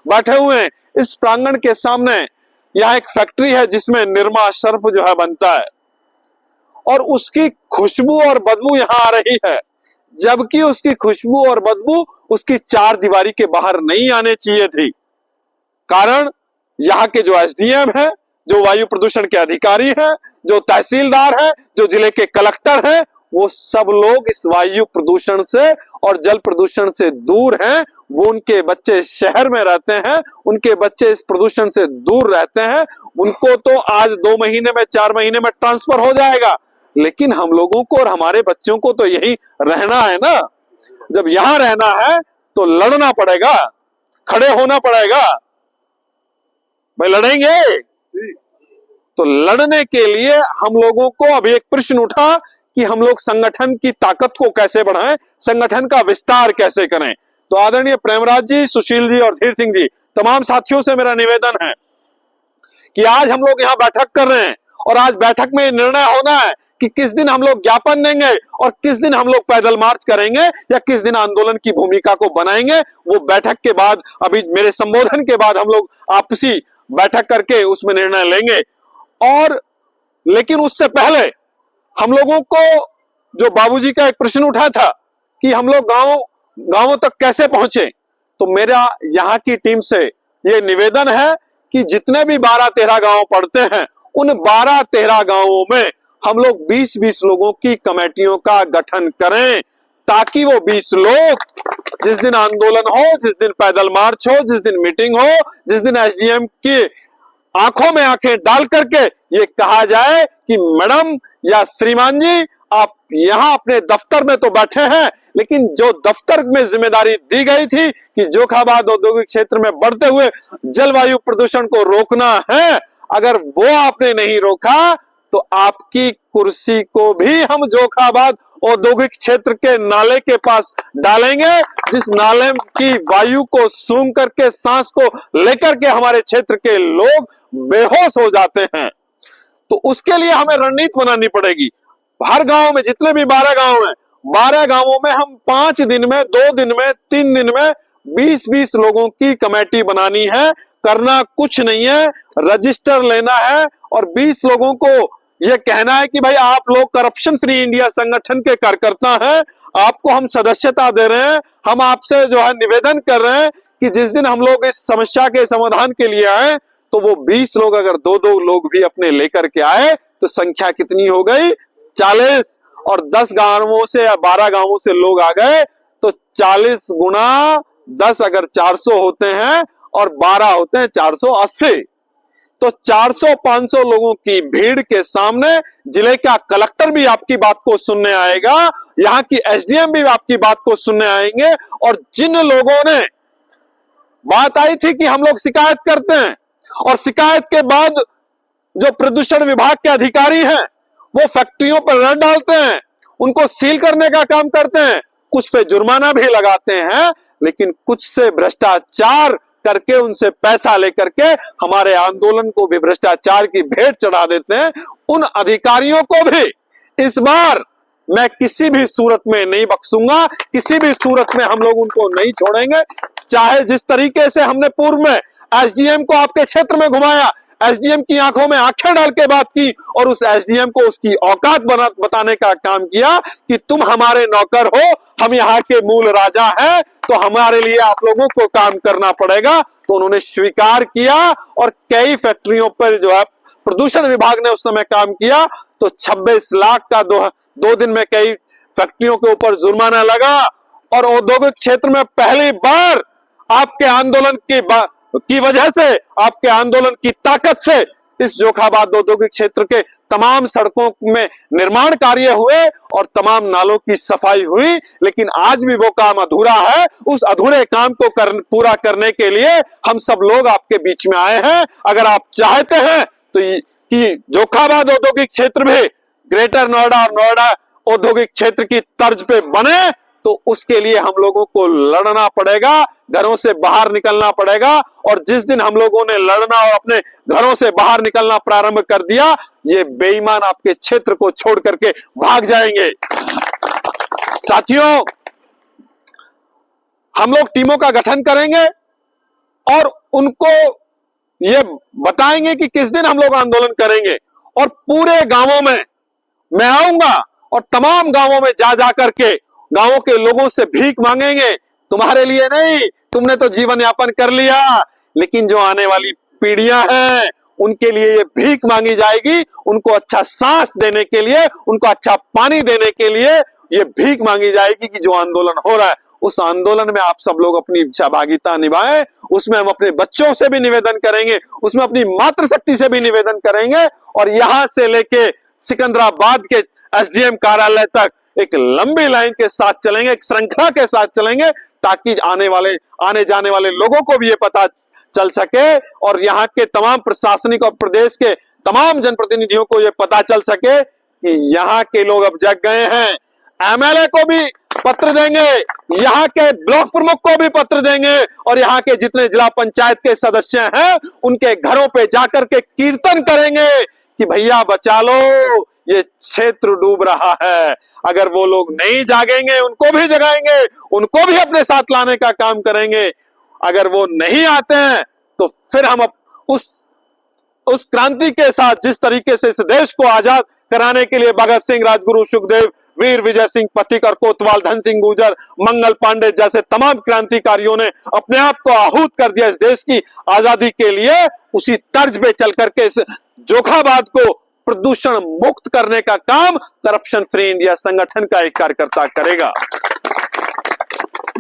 बैठे हुए हैं। इस प्रांगण के सामने यहाँ एक फैक्ट्री है जिसमें निरमा सर्फ जो है बनता है और उसकी खुशबू और बदबू यहाँ आ रही है, जबकि उसकी खुशबू और बदबू उसकी चार दीवारी के बाहर नहीं आने चाहिए थी। कारण यहाँ के जो एसडीएम है, जो वायु प्रदूषण के अधिकारी हैं, जो तहसीलदार है, जो जिले के कलेक्टर हैं, वो सब लोग इस वायु प्रदूषण से और जल प्रदूषण से दूर हैं। वो उनके बच्चे शहर में रहते हैं, उनके बच्चे इस प्रदूषण से दूर रहते हैं। उनको तो आज 2 महीने में 4 महीने में ट्रांसफर हो जाएगा, लेकिन हम लोगों को और हमारे बच्चों को तो यही रहना है ना। जब यहां रहना है तो लड़ना पड़ेगा, खड़े होना पड़ेगा। भाई लड़ेंगे तो लड़ने के लिए हम लोगों को अभी एक प्रश्न उठा कि हम लोग संगठन की ताकत को कैसे बढ़ाएं, संगठन का विस्तार कैसे करें। तो आदरणीय प्रेमराज जी, सुशील जी और धीर सिंह जी, तमाम साथियों से मेरा निवेदन है कि आज हम लोग यहाँ बैठक कर रहे हैं और आज बैठक में निर्णय होना है कि किस दिन हम लोग ज्ञापन देंगे और किस दिन हम लोग पैदल मार्च करेंगे या किस दिन आंदोलन की भूमिका को बनाएंगे। वो बैठक के बाद, अभी मेरे संबोधन के बाद हम लोग आपसी बैठक करके उसमें निर्णय लेंगे। और लेकिन उससे पहले हम लोगों को जो बाबूजी का एक प्रश्न उठा था कि हम लोग गांवों तक कैसे पहुंचे, तो मेरा यहाँ की टीम से ये निवेदन है कि जितने भी 12-13 गांव पड़ते हैं, उन 12-13 गांवों में हम लोग 20-20 लोगों की कमेटियों का गठन करें, ताकि वो 20 लोग जिस दिन आंदोलन हो, जिस दिन पैदल मार्च हो, जिस दिन मीटिंग हो, जिस दिन एसडीएम की आंखों में आंखें डाल करके ये कहा जाए कि मैडम या श्रीमान जी, आप यहाँ अपने दफ्तर में तो बैठे हैं, लेकिन जो दफ्तर में जिम्मेदारी दी गई थी कि जोखाबाद औद्योगिक क्षेत्र में बढ़ते हुए जलवायु प्रदूषण को रोकना है, अगर वो आपने नहीं रोका तो आपकी कुर्सी को भी हम जोखाबाद औद्योगिक क्षेत्र के नाले के पास डालेंगे, जिस नाले की वायु को सूंघ करके, सांस को लेकर के हमारे क्षेत्र के लोग बेहोश हो जाते हैं। तो उसके लिए हमें रणनीति बनानी पड़ेगी। हर गांव में, जितने भी 12 गांव हैं, 12 गांवों में हम 5 दिन में, 2 दिन में, 3 दिन में 20-20 लोगों की कमेटी बनानी है। करना कुछ नहीं है, रजिस्टर लेना है और 20 लोगों को यह कहना है कि भाई आप लोग करप्शन फ्री इंडिया संगठन के कार्यकर्ता हैं, आपको हम सदस्यता दे रहे हैं। हम आपसे जो है निवेदन कर रहे हैं कि जिस दिन हम लोग इस समस्या के समाधान के लिए आए, तो वो 20 लोग अगर 2-2 लोग भी अपने लेकर के आए तो संख्या कितनी हो गई? 40। और 10 गांवों से या 12 गांवों से लोग आ गए तो 40 गुना 10 अगर 400 होते हैं और 12 होते हैं 480, तो 400-500 लोगों की भीड़ के सामने जिले का कलेक्टर भी आपकी बात को सुनने आएगा, यहाँ की एसडीएम भी आपकी बात को सुनने आएंगे। और जिन लोगों ने बात आई थी कि हम लोग शिकायत करते हैं और शिकायत के बाद जो प्रदूषण विभाग के अधिकारी हैं वो फैक्ट्रियों पर रेड डालते हैं, उनको सील करने का काम करते हैं, कुछ पे जुर्माना भी लगाते हैं, लेकिन कुछ से भ्रष्टाचार करके उनसे पैसा लेकर के हमारे आंदोलन को भी भ्रष्टाचार की भेंट चढ़ा देते हैं। उन अधिकारियों को भी इस बार मैं किसी भी सूरत में नहीं बख्शूंगा, किसी भी सूरत में हम लोग उनको नहीं छोड़ेंगे। चाहे जिस तरीके से हमने पूर्व में एसडीएम को आपके क्षेत्र में घुमाया, एसडीएम की आंखों में आंखें डाल के बात की और उस एसडीएम को उसकी औकात बताने का काम किया कि तुम हमारे नौकर हो, हम यहाँ के मूल राजा हैं, तो हमारे लिए आप लोगों को काम करना पड़ेगा। तो उन्होंने स्वीकार किया और कई फैक्ट्रियों पर जो है प्रदूषण विभाग ने उस समय काम किया, तो 26 लाख का 2 दिन में कई फैक्ट्रियों के ऊपर जुर्माना लगा। और औद्योगिक क्षेत्र में पहली बार आपके आंदोलन की वजह से, आपके आंदोलन की ताकत से इस जोखाबाद औद्योगिक क्षेत्र के तमाम सड़कों में निर्माण कार्य हुए और तमाम नालों की सफाई हुई। लेकिन आज भी वो काम अधूरा है। उस अधूरे काम को पूरा करने के लिए हम सब लोग आपके बीच में आए हैं। अगर आप चाहते हैं तो कि जोखाबाद औद्योगिक क्षेत्र भी ग्रेटर नोएडा और नोएडा औद्योगिक क्षेत्र की तर्ज पे बने, तो उसके लिए हम लोगों को लड़ना पड़ेगा, घरों से बाहर निकलना पड़ेगा। और जिस दिन हम लोगों ने लड़ना और अपने घरों से बाहर निकलना प्रारंभ कर दिया, ये बेईमान आपके क्षेत्र को छोड़ करके भाग जाएंगे। साथियों, हम लोग टीमों का गठन करेंगे और उनको ये बताएंगे कि किस दिन हम लोग आंदोलन करेंगे, और पूरे गांवों में मैं आऊंगा और तमाम गांवों में जा जा करके गांवों के लोगों से भीख मांगेंगे। तुम्हारे लिए नहीं, तुमने तो जीवन यापन कर लिया, लेकिन जो आने वाली पीढ़ियां हैं उनके लिए ये भीख मांगी जाएगी। उनको अच्छा सांस देने के लिए, उनको अच्छा पानी देने के लिए ये भीख मांगी जाएगी कि जो आंदोलन हो रहा है उस आंदोलन में आप सब लोग अपनी सहभागिता निभाएं। उसमें हम अपने बच्चों से भी निवेदन करेंगे, उसमें अपनी मातृशक्ति से भी निवेदन करेंगे, और यहां से लेके सिकंदराबाद के एसडीएम कार्यालय तक एक लंबी लाइन के साथ चलेंगे, एक श्रृंखला के साथ चलेंगे, ताकि आने जाने वाले लोगों को भी ये पता चल सके और यहाँ के तमाम प्रशासनिक और प्रदेश के तमाम जनप्रतिनिधियों को ये पता चल सके कि यहाँ के लोग अब जग गए हैं। एमएलए को भी पत्र देंगे, यहाँ के ब्लॉक प्रमुख को भी पत्र देंगे, और यहाँ के जितने जिला पंचायत के सदस्य हैं उनके घरों पे जाकर के कीर्तन करेंगे कि भैया बचा लो, ये क्षेत्र डूब रहा है। अगर वो लोग नहीं जागेंगे उनको भी जगाएंगे, उनको भी अपने साथ लाने का काम करेंगे। अगर वो नहीं आते हैं तो फिर हम उस क्रांति के साथ, जिस तरीके से इस देश को आजाद कराने के लिए भगत सिंह, राजगुरु, सुखदेव, वीर विजय सिंह, पथिकर, कोतवाल, धन सिंह गुर्जर, मंगल पांडे जैसे तमाम क्रांतिकारियों ने अपने आप को आहूत कर दिया इस देश की आजादी के लिए, उसी तर्ज पे चल करके इस जोखाबाद को प्रदूषण मुक्त करने का काम करप्शन फ्री इंडिया संगठन का एक कार्यकर्ता करेगा।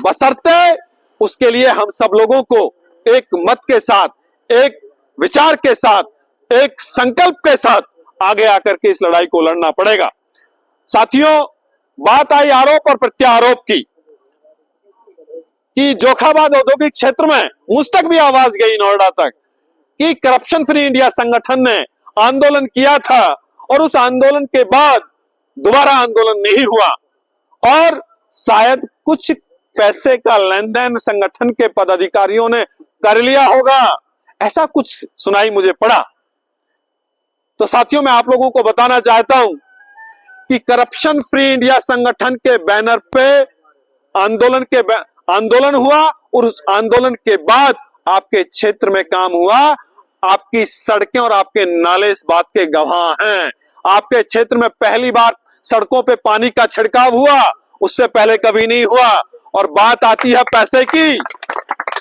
बशर्ते उसके लिए हम सब लोगों को एक मत के साथ, एक विचार के साथ, एक संकल्प के साथ आगे आकर के इस लड़ाई को लड़ना पड़ेगा। साथियों, बात आई आरोप और प्रत्यारोप की कि जोखाबाद औद्योगिक क्षेत्र में मुझ तक भी आवाज गई, नोएडा तक, कि करप्शन फ्री इंडिया संगठन ने आंदोलन किया था और उस आंदोलन के बाद दोबारा आंदोलन नहीं हुआ, और शायद कुछ पैसे का लेन देन संगठन के पदाधिकारियों ने कर लिया होगा, ऐसा कुछ सुनाई मुझे पड़ा। तो साथियों, मैं आप लोगों को बताना चाहता हूं कि करप्शन फ्री इंडिया संगठन के बैनर पे आंदोलन हुआ, और उस आंदोलन के बाद आपके क्षेत्र में काम हुआ। आपकी सड़कें और आपके नाले इस बात के गवाह हैं। आपके क्षेत्र में पहली बार सड़कों पे पानी का छिड़काव हुआ, उससे पहले कभी नहीं हुआ। और बात आती है पैसे की,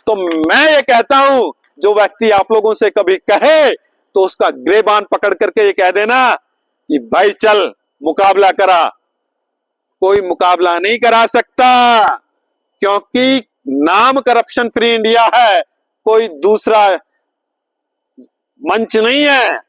तो मैं ये कहता हूं, जो व्यक्ति आप लोगों से कभी कहे तो उसका ग्रेबान पकड़ करके ये कह देना कि भाई चल मुकाबला करा। कोई मुकाबला नहीं करा सकता, क्योंकि नाम करप्शन फ्री इंडिया है, कोई दूसरा मंच नहीं है।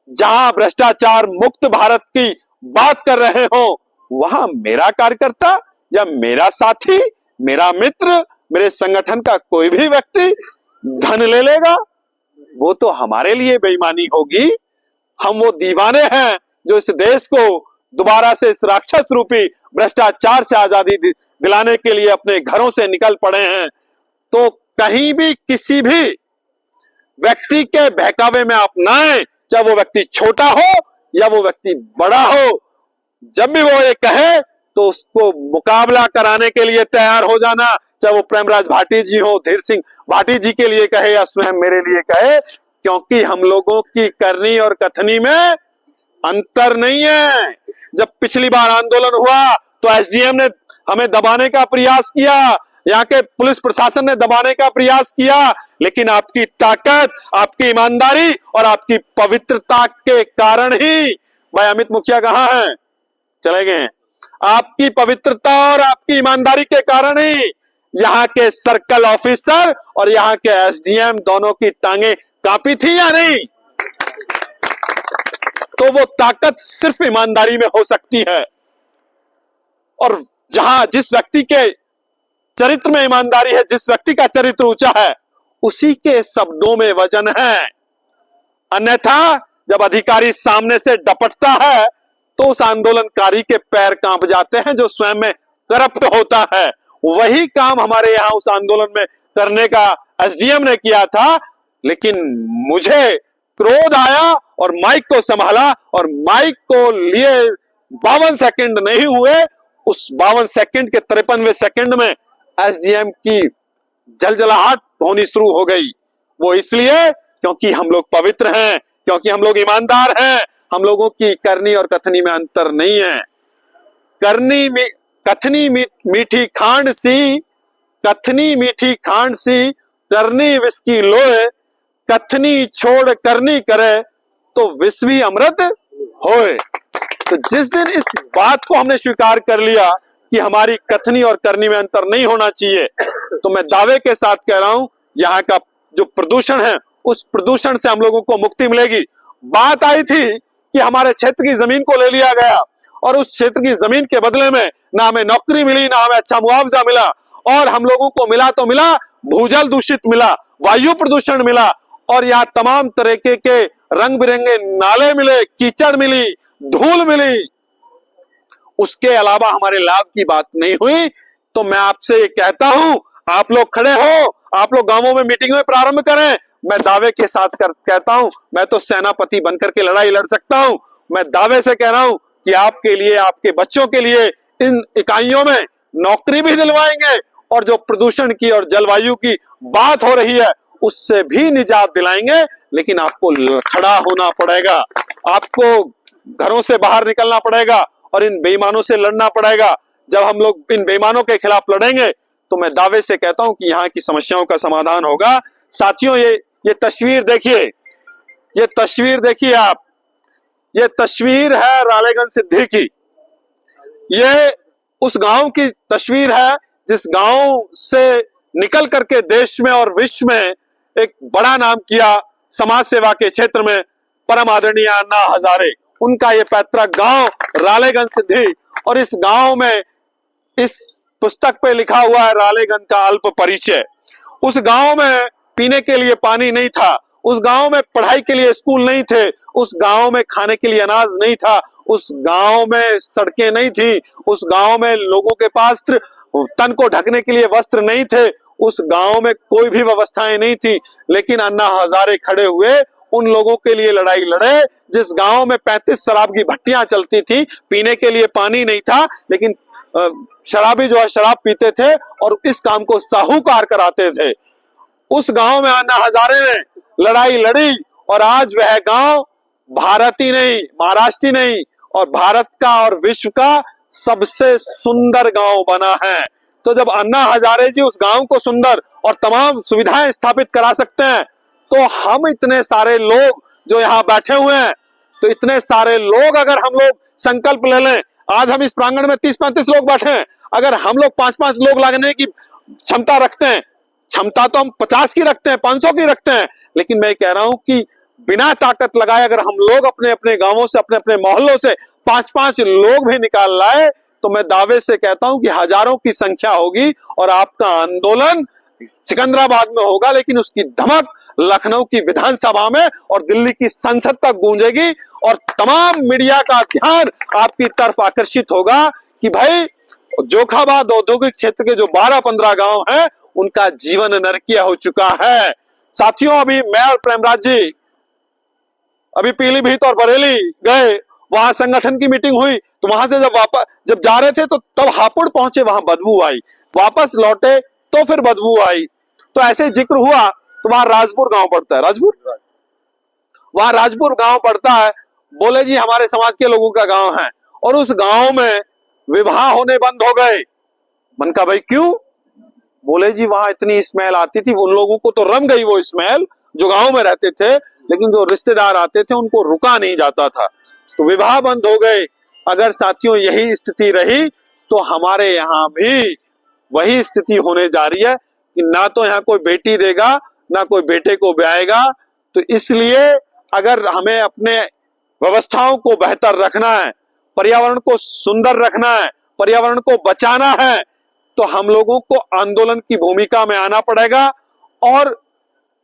जहां भ्रष्टाचार मुक्त भारत की बात कर रहे हो, वहां मेरा कार्यकर्ता या मेरा साथी, मेरा मित्र, मेरे संगठन का कोई भी व्यक्ति धन ले लेगा, वो तो हमारे लिए बेईमानी होगी। हम वो दीवाने हैं जो इस देश को दोबारा से इस राक्षस रूपी भ्रष्टाचार से आजादी दिलाने के लिए अपने घरों से निकल पड़े हैं। तो कहीं भी किसी भी व्यक्ति के बहकावे में आप ना आए, चाहे वो व्यक्ति छोटा हो या वो व्यक्ति बड़ा हो। जब भी वो ये कहे तो उसको मुकाबला कराने के लिए तैयार हो जाना, चाहे वो प्रेमराज भाटी जी हो, धीर सिंह भाटी जी के लिए कहे या स्वयं मेरे लिए कहे, क्योंकि हम लोगों की करनी और कथनी में अंतर नहीं है। जब पिछली बार आंदोलन हुआ तो एसडीएम ने हमें दबाने का प्रयास किया, यहाँ के पुलिस प्रशासन ने दबाने का प्रयास किया, लेकिन आपकी ताकत, आपकी ईमानदारी और आपकी पवित्रता के कारण ही, भाई अमित मुखिया कहाँ हैं? चले गए हैं। आपकी पवित्रता और आपकी ईमानदारी के कारण ही यहाँ के सर्कल ऑफिसर और यहाँ के एसडीएम दोनों की टांगे कांपी थी या नहीं? तो वो ताकत सिर्फ ईमानदारी में हो सकती है, और जहां जिस व्यक्ति के चरित्र में ईमानदारी है, जिस व्यक्ति का चरित्र ऊंचा है, उसी के शब्दों में वजन है। अन्यथा जब अधिकारी सामने से डपटता है तो उस आंदोलनकारी के पैर कांप जाते हैं जो स्वयं में करप्ट होता है। वही काम हमारे यहां उस आंदोलन में करने का एसडीएम ने किया था, लेकिन मुझे क्रोध आया और माइक को संभाला, और माइक को लिए 52 सेकंड नहीं हुए, उस 52 सेकंड के 53वें सेकंड में एसडीएम की जलजलाहट होनी शुरू हो गई। वो इसलिए क्योंकि हम लोग पवित्र हैं, क्योंकि हम लोग ईमानदार हैं। हम लोगों की करनी और कथनी में अंतर नहीं है। कथनी मीठी खांड सी, कथनी मीठी खांड सी, करनी विष की लोए, कथनी छोड़ करनी करे तो विष भी अमृत होए। तो जिस दिन इस बात को हमने स्वीकार कर लिया कि हमारी कथनी और करनी में अंतर नहीं होना चाहिए, तो मैं दावे के साथ कह रहा हूं, यहाँ का जो प्रदूषण है उस प्रदूषण से हम लोगों को मुक्ति मिलेगी। बात आई थी कि हमारे क्षेत्र की जमीन को ले लिया गया और उस क्षेत्र की जमीन के बदले में ना हमें नौकरी मिली, ना हमें अच्छा मुआवजा मिला, और हम लोगों को मिला तो मिला भूजल दूषित मिला, वायु प्रदूषण मिला, और यहाँ तमाम तरीके के रंग बिरंगे नाले मिले, कीचड़ मिली, धूल मिली। उसके अलावा हमारे लाभ की बात नहीं हुई। तो मैं आपसे ये कहता हूं, आप लोग खड़े हो, आप लोग गांवों में मीटिंग में प्रारंभ करें। मैं दावे के साथ कहता हूं, मैं तो सेनापति बनकर के लड़ाई लड़ सकता हूं। मैं दावे से कह रहा हूं कि आपके लिए, आपके बच्चों के लिए इन इकाइयों में नौकरी भी दिलवाएंगे, और जो प्रदूषण की और जलवायु की बात हो रही है उससे भी निजात दिलाएंगे। लेकिन आपको खड़ा होना पड़ेगा, आपको घरों से बाहर निकलना पड़ेगा और इन बेईमानों से लड़ना पड़ेगा। जब हम लोग इन बेईमानों के खिलाफ लड़ेंगे तो मैं दावे से कहता हूं कि यहाँ की समस्याओं का समाधान होगा। साथियों, ये तस्वीर देखिए, ये तस्वीर देखिए आप, ये तस्वीर है रालेगंज सिद्धि की। ये उस गांव की तस्वीर है जिस गांव से निकल करके देश में और विश्व में एक बड़ा नाम किया समाज सेवा के क्षेत्र में परम आदरणीय अन्ना हजारे। उनका ये पैतृक गांव रालेगंज सिद्धि, और इस गांव में इस पुस्तक पे लिखा हुआ है रालेगंज का अल्प परिचय। उस गांव में पीने के लिए पानी नहीं था, उस गांव में पढ़ाई के लिए स्कूल नहीं थे, उस गांव में खाने के लिए अनाज नहीं था, उस गांव में सड़कें नहीं थी, उस गांव में लोगों के पास तन को ढकने के लिए वस्त्र नहीं थे, उस गांव में कोई भी व्यवस्थाएं नहीं थी। लेकिन अन्ना हजारे खड़े हुए, उन लोगों के लिए लड़ाई लड़े जिस गांव में 35 शराब की भट्टियां चलती थी, पीने के लिए पानी नहीं था, लेकिन शराबी जो है शराब पीते थे और इस काम को साहूकार कराते थे। उस गांव में अन्ना हजारे ने लड़ाई लड़ी और आज वह गांव भारत ही नहीं, महाराष्ट्र ही नहीं, और भारत का और विश्व का सबसे सुंदर गांव बना है। तो जब अन्ना हजारे जी उस गांव को सुंदर और तमाम सुविधाएं स्थापित करा सकते हैं, तो हम इतने सारे लोग जो यहाँ बैठे हुए हैं, तो इतने सारे लोग अगर हम लोग संकल्प ले लें, आज हम इस प्रांगण में 30-35 लोग बैठे हैं, अगर हम लोग 5-5 लोग लाने की क्षमता रखते हैं, क्षमता तो हम 50 की रखते हैं, 500 की रखते हैं, लेकिन मैं कह रहा हूं कि बिना ताकत लगाए अगर हम लोग अपने अपने गांवों से, अपने अपने मोहल्लों से 5-5 लोग भी निकाल लाए, तो मैं दावे से कहता हूं कि हजारों की संख्या होगी और आपका आंदोलन सिकंदराबाद में होगा, लेकिन उसकी धमक लखनऊ की विधानसभा में और दिल्ली की संसद तक गूंजेगी, और तमाम मीडिया का ध्यान आपकी तरफ आकर्षित होगा कि भाई जोखाबाद औद्योगिक क्षेत्र के जो 12-15 गांव हैं, उनका जीवन नरकीय हो चुका है। साथियों, अभी मैं और प्रेमराज जी अभी पीलीभीत और बरेली गए, वहां संगठन की मीटिंग हुई, तो वहां से जब जा रहे थे तो तब हापुड़ पहुंचे, वहां बदबू आई, वापस लौटे तो फिर बदबू आई। तो ऐसे जिक्र हुआ तो वहां राजपुर गांव पड़ता है, वहां राजपुर गांव पड़ता है। बोले जी हमारे समाज के लोगों का गांव है, और उस गांव में विवाह होने बंद हो गए। मन का भाई क्यों? बोले जी वहां इतनी स्मेल आती थी, उन लोगों को तो रम गई वो स्मेल जो गांव में रहते थे, लेकिन जो रिश्तेदार आते थे उनको रुका नहीं जाता था, तो विवाह बंद हो गए। अगर साथियों यही स्थिति रही तो हमारे यहाँ भी वही स्थिति होने जा रही है कि ना तो यहाँ कोई बेटी देगा, ना कोई बेटे को ब्याएगा। तो इसलिए अगर हमें अपने व्यवस्थाओं को बेहतर रखना है, पर्यावरण को सुंदर रखना है, पर्यावरण को बचाना है, तो हम लोगों को आंदोलन की भूमिका में आना पड़ेगा। और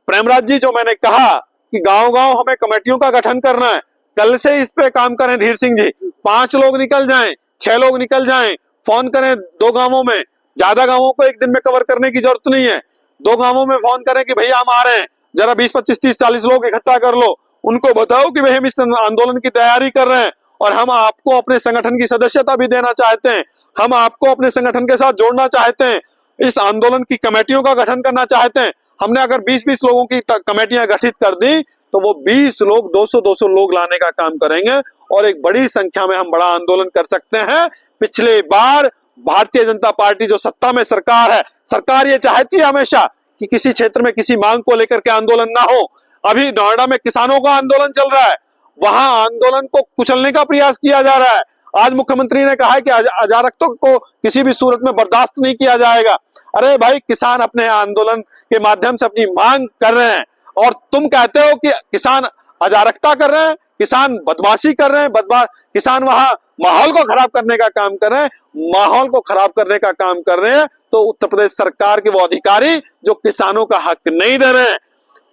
प्रेमराज जी, जो मैंने कहा कि गांव-गांव हमें कमेटियों का गठन करना है, कल से इस पे काम करें। धीर सिंह जी, 5 लोग निकल जाएं, 6 लोग निकल जाएं, फोन करें 2 गांवों में, ज्यादा गांवों को एक दिन में कवर करने की जरूरत नहीं है। 2 गांवों में फोन करें कि भैया हम आ रहे हैं, जरा 20, 25, 30, 40 लोग इकट्ठा कर लो, उनको बताओ कि भाई हम इस आंदोलन की तैयारी कर रहे हैं और हम आपको अपने संगठन की सदस्यता भी देना चाहते हैं, हम आपको अपने संगठन के साथ जोड़ना चाहते हैं, इस आंदोलन की कमेटियों का गठन करना चाहते हैं। हमने अगर 20-20 लोगों की कमेटियां गठित कर दी तो वो 20 लोग 200-200 लोग लाने का काम करेंगे और एक बड़ी संख्या में हम बड़ा आंदोलन कर सकते हैं। पिछले बार भारतीय जनता पार्टी जो सत्ता में सरकार है, सरकार ये चाहती है हमेशा कि किसी क्षेत्र में किसी मांग को लेकर के आंदोलन ना हो। अभी नोएडा में किसानों का आंदोलन चल रहा है, वहां आंदोलन को कुचलने का प्रयास किया जा रहा है। आज मुख्यमंत्री ने कहा है कि अराजकता को किसी भी सूरत में बर्दाश्त नहीं किया जाएगा। अरे भाई, किसान अपने आंदोलन के माध्यम से अपनी मांग कर रहे हैं और तुम कहते हो कि किसान अराजकता कर रहे हैं, किसान बदमाशी कर रहे हैं, किसान वहां माहौल को खराब करने का काम कर रहे हैं। माहौल को खराब करने का काम कर रहे हैं तो उत्तर प्रदेश सरकार के वो अधिकारी जो किसानों का हक नहीं दे रहे हैं,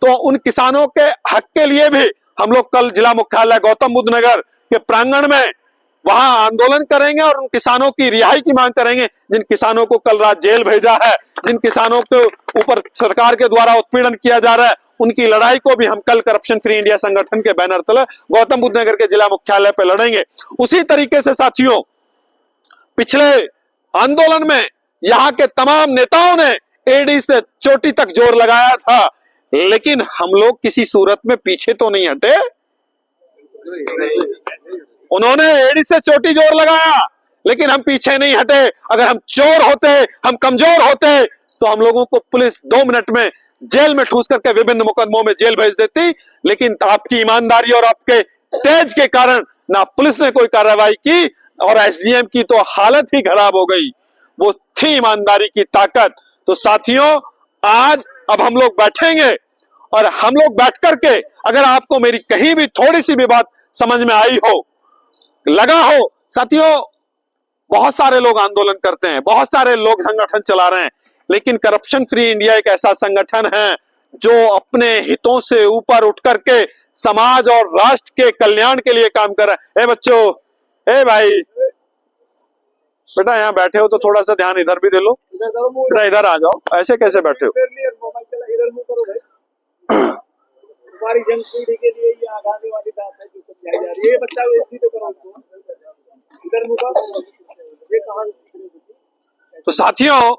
तो उन किसानों के हक के लिए भी हम लोग कल जिला मुख्यालय गौतम बुद्ध नगर के प्रांगण में वहां आंदोलन करेंगे और उन किसानों की रिहाई की मांग करेंगे जिन किसानों को कल रात जेल भेजा है, जिन किसानों के ऊपर सरकार के द्वारा उत्पीड़न किया जा रहा है, उनकी लड़ाई को भी हम कल करप्शन फ्री इंडिया संगठन के बैनर तले गौतम बुद्ध नगर के जिला मुख्यालय पर लड़ेंगे। उसी तरीके से साथियों, पिछले आंदोलन में यहाँ के तमाम नेताओं ने एड़ी से चोटी तक जोर लगाया था, लेकिन हम लोग किसी सूरत में पीछे तो नहीं हटे। उन्होंने एड़ी से चोटी जोर लगाया, लेकिन हम पीछे नहीं हटे। अगर हम चोर होते, हम कमजोर होते, तो हम लोगों को पुलिस 2 मिनट में जेल में ठूस करके विभिन्न मुकदमों में जेल भेज देती। लेकिन आपकी ईमानदारी और आपके तेज के कारण ना पुलिस ने कोई कार्रवाई की और एसडीएम की तो हालत ही खराब हो गई। वो थी ईमानदारी की ताकत। तो साथियों, आज अब हम लोग बैठेंगे और हम लोग बैठ करके, अगर आपको मेरी कहीं भी थोड़ी सी भी बात समझ में आई हो, लगा हो, साथियों बहुत सारे लोग आंदोलन करते हैं, बहुत सारे लोग संगठन चला रहे हैं, लेकिन करप्शन फ्री इंडिया एक ऐसा संगठन है जो अपने हितों से ऊपर उठ करके समाज और राष्ट्र के कल्याण के लिए काम कर रहा है। ए बच्चों, ए भाई, बेटा यहाँ बैठे हो तो थोड़ा सा ध्यान इधर भी दे लो। बेटा इधर आ जाओ, ऐसे कैसे बैठे हो? हमारी जन पीढ़ी के लिए ये आगामी वाली बात है जो समझाई जा रही है। ये बच्चा इसी पे करो, इधर मुका, ये कहां? तो साथियों,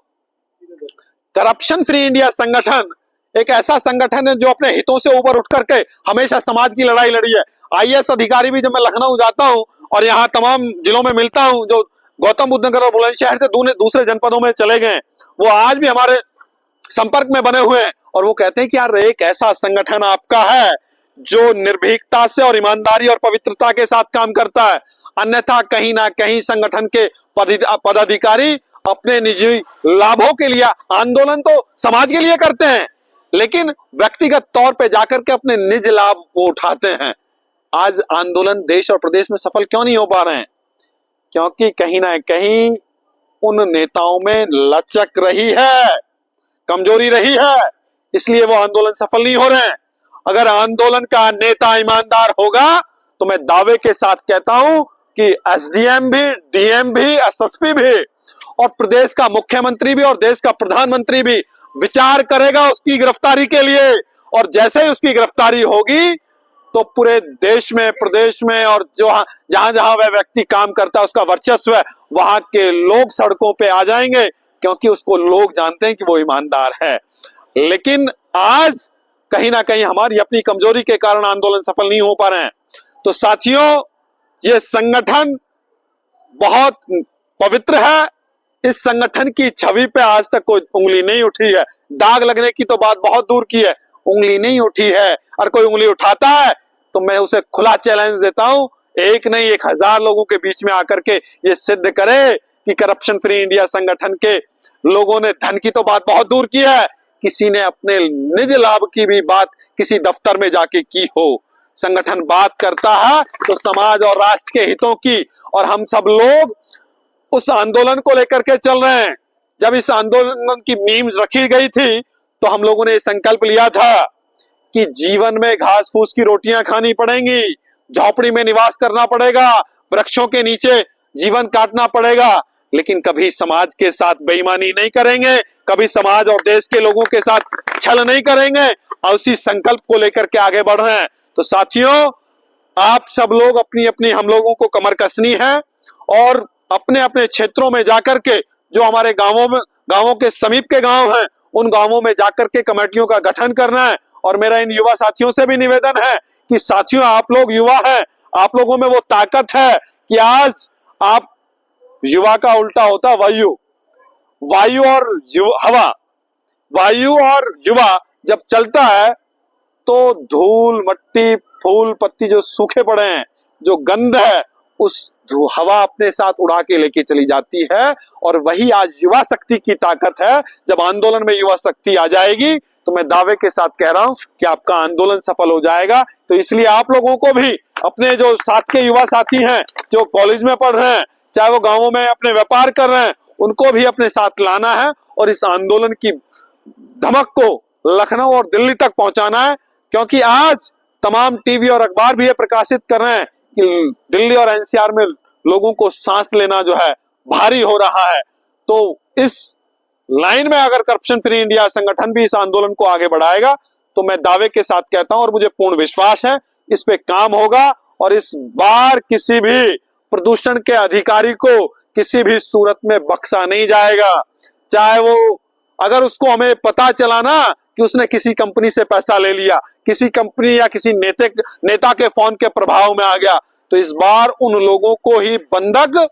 करप्शन फ्री इंडिया संगठन एक ऐसा संगठन है जो अपने हितों से ऊपर उठ करके हमेशा समाज की लड़ाई लड़ी है। आईएएस अधिकारी भी जब मैं लखनऊ जाता हूं और यहाँ तमाम जिलों में मिलता हूं जो गौतम बुद्ध नगर और बुलंदशहर से दूसरे जनपदों में चले गए, वो आज भी हमारे संपर्क में बने हुए हैं और वो कहते हैं कि यार एक ऐसा संगठन आपका है जो निर्भीकता से और ईमानदारी और पवित्रता के साथ काम करता है। अन्यथा कहीं ना कहीं संगठन के पदाधिकारी अपने निजी लाभों के लिए आंदोलन तो समाज के लिए करते हैं, लेकिन व्यक्तिगत तौर पे जाकर के अपने निज लाभ को उठाते हैं। आज आंदोलन देश और प्रदेश में सफल क्यों नहीं हो पा रहे हैं? क्योंकि कहीं ना कहीं उन नेताओं में लचक रही है, कमजोरी रही है, इसलिए वो आंदोलन सफल नहीं हो रहे हैं। अगर आंदोलन का नेता ईमानदार होगा तो मैं दावे के साथ कहता हूं कि एसडीएम भी, डीएम भी, एसएसपी भी और प्रदेश का मुख्यमंत्री भी और देश का प्रधानमंत्री भी विचार करेगा उसकी गिरफ्तारी के लिए। और जैसे ही उसकी गिरफ्तारी होगी तो पूरे देश में, प्रदेश में और जो जहां जहां वह व्यक्ति काम करता है उसका वर्चस्व है, वहां के लोग सड़कों पे आ जाएंगे, क्योंकि उसको लोग जानते हैं कि वो ईमानदार है। लेकिन आज कहीं ना कहीं हमारी अपनी कमजोरी के कारण आंदोलन सफल नहीं हो पा रहे हैं। तो साथियों, ये संगठन बहुत पवित्र है। इस संगठन की छवि पे आज तक कोई उंगली नहीं उठी है। दाग लगने की तो बात बहुत दूर की है, उंगली नहीं उठी है। और कोई उंगली उठाता है तो मैं उसे खुला चैलेंज देता हूं, एक नहीं 1000 लोगों के बीच में आकर के ये सिद्ध करे कि करप्शन फ्री इंडिया संगठन के लोगों ने धन की तो बात बहुत दूर की है, किसी ने अपने निज लाभ की भी बात किसी दफ्तर में जाके की हो। संगठन बात करता है तो समाज और राष्ट्र के हितों की, और हम सब लोग उस आंदोलन को लेकर के चल रहे हैं। जब इस आंदोलन की नींव रखी गई थी तो हम लोगों ने संकल्प लिया था कि जीवन में घास फूस की रोटियां खानी पड़ेंगी, झोपड़ी में निवास करना पड़ेगा, वृक्षों के नीचे जीवन काटना पड़ेगा, लेकिन कभी समाज के साथ बेईमानी नहीं करेंगे, कभी समाज और देश के लोगों के साथ छल नहीं करेंगे। और उसी संकल्प को लेकर के आगे बढ़ रहे हैं। तो साथियों, आप सब लोग अपनी अपनी, हम लोगों को कमर कसनी है और अपने अपने क्षेत्रों में जाकर के जो हमारे गांवों के समीप के गांव हैं उन गांवों में जाकर के कमेटियों का गठन करना है। और मेरा इन युवा साथियों से भी निवेदन है कि साथियों, आप लोग युवा हैं, आप लोगों में वो ताकत है कि आज आप, युवा का उल्टा होता वायु, वायु और हवा, वायु और युवा जब चलता है तो धूल मट्टी फूल पत्ती जो सूखे पड़े हैं, जो गंध है, उस हवा अपने साथ उड़ा के लेके चली जाती है। और वही आज युवा शक्ति की ताकत है। जब आंदोलन में युवा शक्ति आ जाएगी तो मैं दावे के साथ कह रहा हूं कि आपका आंदोलन सफल हो जाएगा। तो इसलिए आप लोगों को भी अपने जो साथ के युवा साथी हैं, जो कॉलेज में पढ़ रहे हैं, चाहे वो गांवों में अपने व्यापार कर रहे हैं, उनको भी अपने साथ लाना है और इस आंदोलन की धमक को लखनऊ और दिल्ली तक पहुंचाना है। क्योंकि आज तमाम टीवी और अखबार भी ये प्रकाशित कर रहे हैं कि दिल्ली और एनसीआर में लोगों को सांस लेना जो है भारी हो रहा है। तो इस लाइन में अगर करप्शन फ्री इंडिया संगठन भी इस आंदोलन को आगे बढ़ाएगा तो मैं दावे के साथ कहता हूं और मुझे पूर्ण विश्वास है इस पे काम होगा। और इस बार किसी भी प्रदूषण के अधिकारी को किसी भी सूरत में बख्शा नहीं जाएगा। चाहे वो, अगर उसको हमें पता चला ना कि उसने किसी कंपनी से पैसा ले लिया, किसी कंपनी या किसी नेता के फोन के प्रभाव में आ गया, तो इस बार उन लोगों को ही बंधक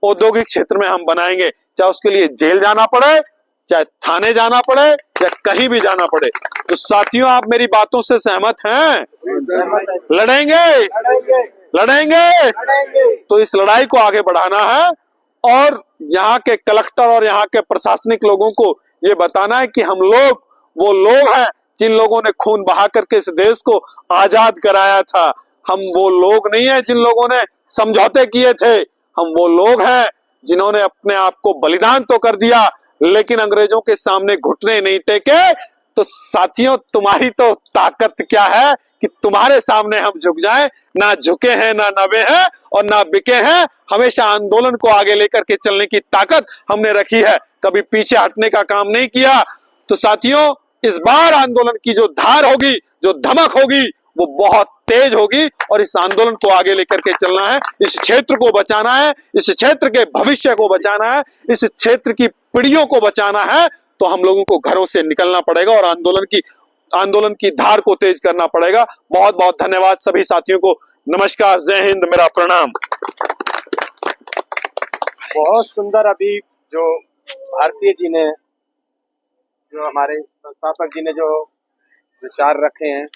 औद्योगिक क्षेत्र में हम बनाएंगे। चाहे उसके लिए जेल जाना पड़े, चाहे थाने जाना पड़े, या कहीं भी जाना पड़े। तो साथियों, आप मेरी बातों से सहमत हैं? लड़ेंगे, लड़ेंगे। तो इस लड़ाई को आगे बढ़ाना है और यहाँ के कलेक्टर और यहाँ के प्रशासनिक लोगों को ये बताना है कि हम लोग वो लोग हैं जिन लोगों ने खून बहा करके इस देश को आजाद कराया था। हम वो लोग नहीं है जिन लोगों ने समझौते किए थे। हम वो लोग हैं जिन्होंने अपने आप को बलिदान तो कर दिया लेकिन अंग्रेजों के सामने घुटने नहीं टेके। तो साथियों, तुम्हारी तो ताकत क्या है कि तुम्हारे सामने हम झुक जाएं। ना झुके हैं, ना नबे हैं और ना बिके हैं। हमेशा आंदोलन को आगे लेकर के चलने की ताकत हमने रखी है, कभी पीछे हटने का काम नहीं किया। तो साथियों, इस बार आंदोलन की जो धार होगी, जो धमक होगी, वो बहुत तेज होगी और इस आंदोलन को आगे लेकर के चलना है। इस क्षेत्र को बचाना है, इस क्षेत्र के भविष्य को बचाना है, इस क्षेत्र की पीढ़ियों को बचाना है। तो हम लोगों को घरों से निकलना पड़ेगा और आंदोलन की धार को तेज करना पड़ेगा। बहुत बहुत धन्यवाद सभी साथियों को। नमस्कार, जय हिंद, मेरा प्रणाम। बहुत सुंदर अभी जो भारतीय जी ने, जो हमारे संस्थापक जी ने जो विचार रखे हैं,